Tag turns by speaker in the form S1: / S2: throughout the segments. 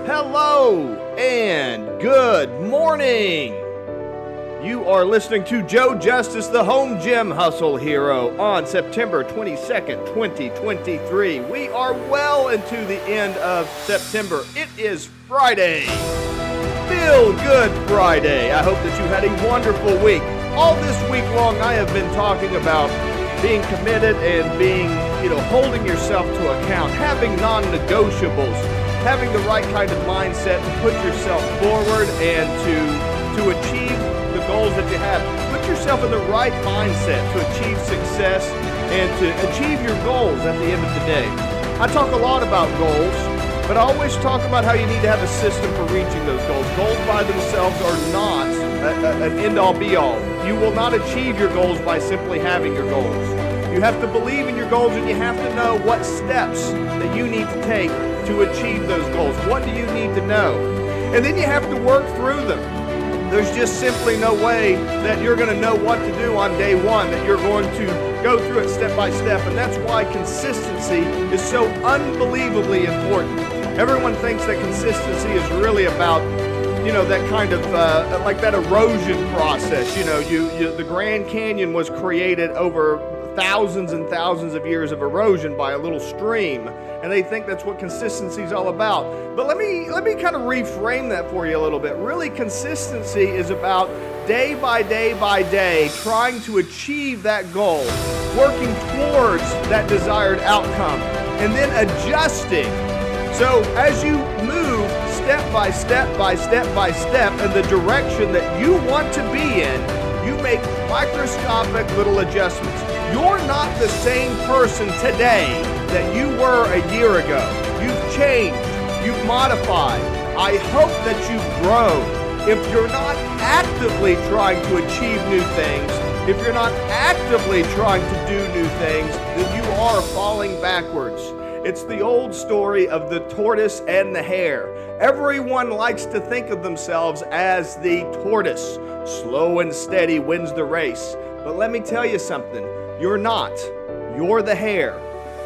S1: Hello and good morning. You are listening to Joe Justice, the Home Gym Hustle Hero, on September 22nd, 2023. We are well into the end of September. It is Friday. Feel Good Friday. I hope that you had a wonderful week. All this week long, I have been talking about being committed and being, holding yourself to account, having non-negotiables, having the right kind of mindset to put yourself forward and to achieve the goals that you have. Put yourself in the right mindset to achieve success and to achieve your goals at the end of the day. I talk a lot about goals, but I always talk about how you need to have a system for reaching those goals. Goals by themselves are not an end-all be-all. You will not achieve your goals by simply having your goals. You have to believe in your goals, and you have to know what steps that you need to take to achieve those goals. What do you need to know? And then you have to work through them. There's just simply no way that you're going to know what to do on day one, that you're going to go through it step by step. And that's why consistency is so unbelievably important. Everyone thinks that consistency is really about, that kind of, like that erosion process. The Grand Canyon was created over thousands and thousands of years of erosion by a little stream, and they think that's what consistency is all about. But let me kind of reframe that for you a little bit. Really, consistency is about day by day trying to achieve that goal, working towards that desired outcome, and then adjusting. So as you move step by step in the direction that you want to be in, you make microscopic little adjustments. You're not the same person today that you were a year ago. You've changed. You've modified. I hope that you've grown. If you're not actively trying to achieve new things, if you're not actively trying to do new things, then you are falling backwards. It's the old story of the tortoise and the hare. Everyone likes to think of themselves as the tortoise. Slow and steady wins the race. But let me tell you something. You're not. You're the hare.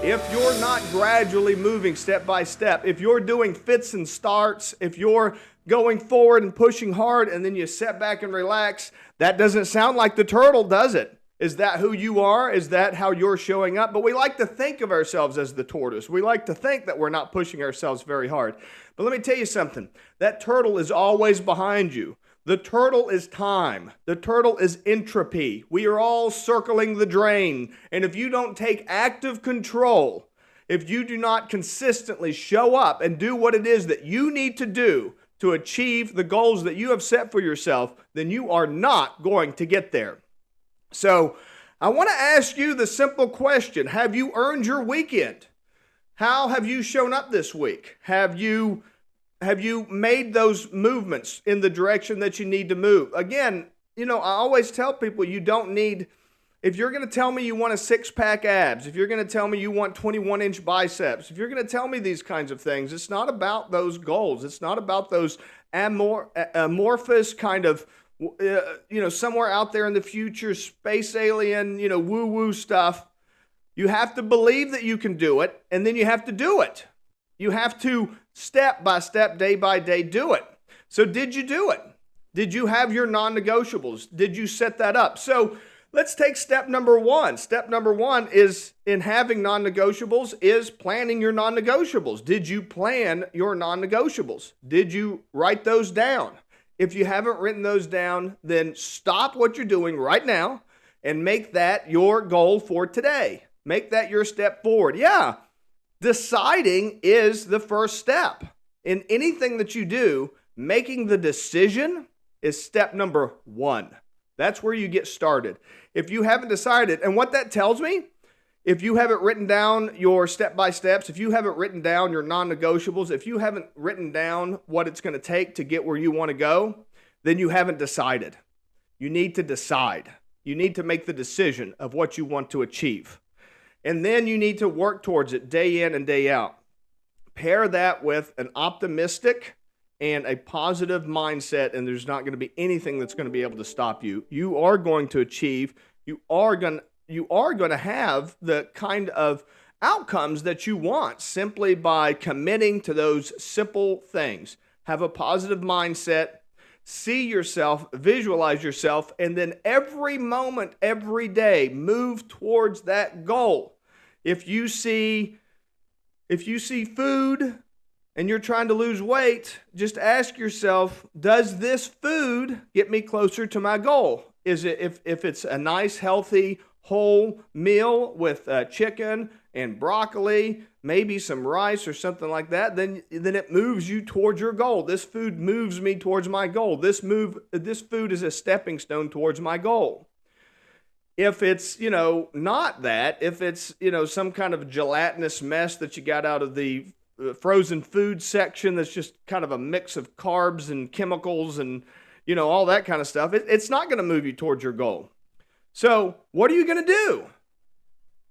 S1: If you're not gradually moving step by step, if you're doing fits and starts, if you're going forward and pushing hard and then you sit back and relax, that doesn't sound like the turtle, does it? Is that who you are? Is that how you're showing up? But we like to think of ourselves as the tortoise. We like to think that we're not pushing ourselves very hard. But let me tell you something. That turtle is always behind you. The turtle is time. The turtle is entropy. We are all circling the drain. And if you don't take active control, if you do not consistently show up and do what it is that you need to do to achieve the goals that you have set for yourself, then you are not going to get there. So I want to ask you the simple question. Have you earned your weekend? How have you shown up this week? Have you made those movements in the direction that you need to move? Again, I always tell people you don't need, if you're going to tell me you want a six-pack abs, if you're going to tell me you want 21-inch biceps, if you're going to tell me these kinds of things, it's not about those goals. It's not about those amorphous kind of, somewhere out there in the future, space alien, woo-woo stuff. You have to believe that you can do it, and then you have to do it. You have to step by step, day by day, do it. So did you do it? Did you have your non-negotiables? Did you set that up? So let's take step number one. Step number one is in having non-negotiables is planning your non-negotiables. Did you plan your non-negotiables? Did you write those down? If you haven't written those down, then stop what you're doing right now and make that your goal for today. Make that your step forward. Yeah. Deciding is the first step. In anything that you do, making the decision is step number one. That's where you get started. If you haven't decided, and what that tells me, if you haven't written down your step-by-steps, if you haven't written down your non-negotiables, if you haven't written down what it's going to take to get where you want to go, then you haven't decided. You need to decide. You need to make the decision of what you want to achieve. And then you need to work towards it day in and day out. Pair that with an optimistic and a positive mindset, and there's not going to be anything that's going to be able to stop you. You are going to achieve. You are going to have the kind of outcomes that you want simply by committing to those simple things. Have a positive mindset, see yourself, visualize yourself, and then every moment, every day, move towards that goal. If you see food and you're trying to lose weight, just ask yourself, does this food get me closer to my goal? Is it if it's a nice, healthy, whole meal with chicken and broccoli, maybe some rice or something like that, then it moves you towards your goal. This food moves me towards my goal. This food is a stepping stone towards my goal. If it's, not that, if it's, some kind of gelatinous mess that you got out of the frozen food section that's just kind of a mix of carbs and chemicals and, all that kind of stuff, it's not going to move you towards your goal. So what are you going to do?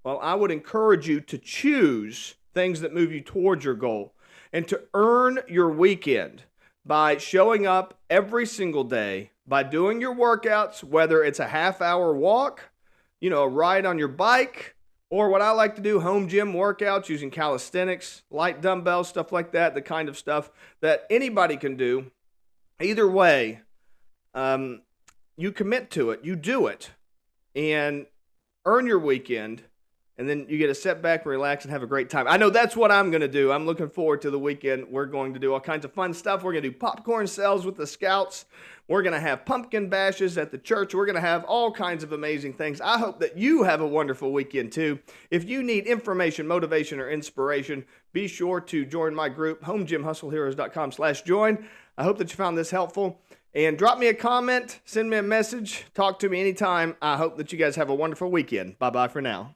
S1: Well, I would encourage you to choose things that move you towards your goal and to earn your weekend by showing up every single day, by doing your workouts, whether it's a half-hour walk, a ride on your bike, or what I like to do, home gym workouts using calisthenics, light dumbbells, stuff like that, the kind of stuff that anybody can do. Either way, you commit to it, you do it, and earn your weekend, and then you get to sit back, relax, and have a great time. I know that's what I'm going to do. I'm looking forward to the weekend. We're going to do all kinds of fun stuff. We're going to do popcorn sales with the Scouts. We're going to have pumpkin bashes at the church. We're going to have all kinds of amazing things. I hope that you have a wonderful weekend too. If you need information, motivation, or inspiration, be sure to join my group, homegymhustleheroes.com/join. I hope that you found this helpful. And drop me a comment, send me a message, talk to me anytime. I hope that you guys have a wonderful weekend. Bye-bye for now.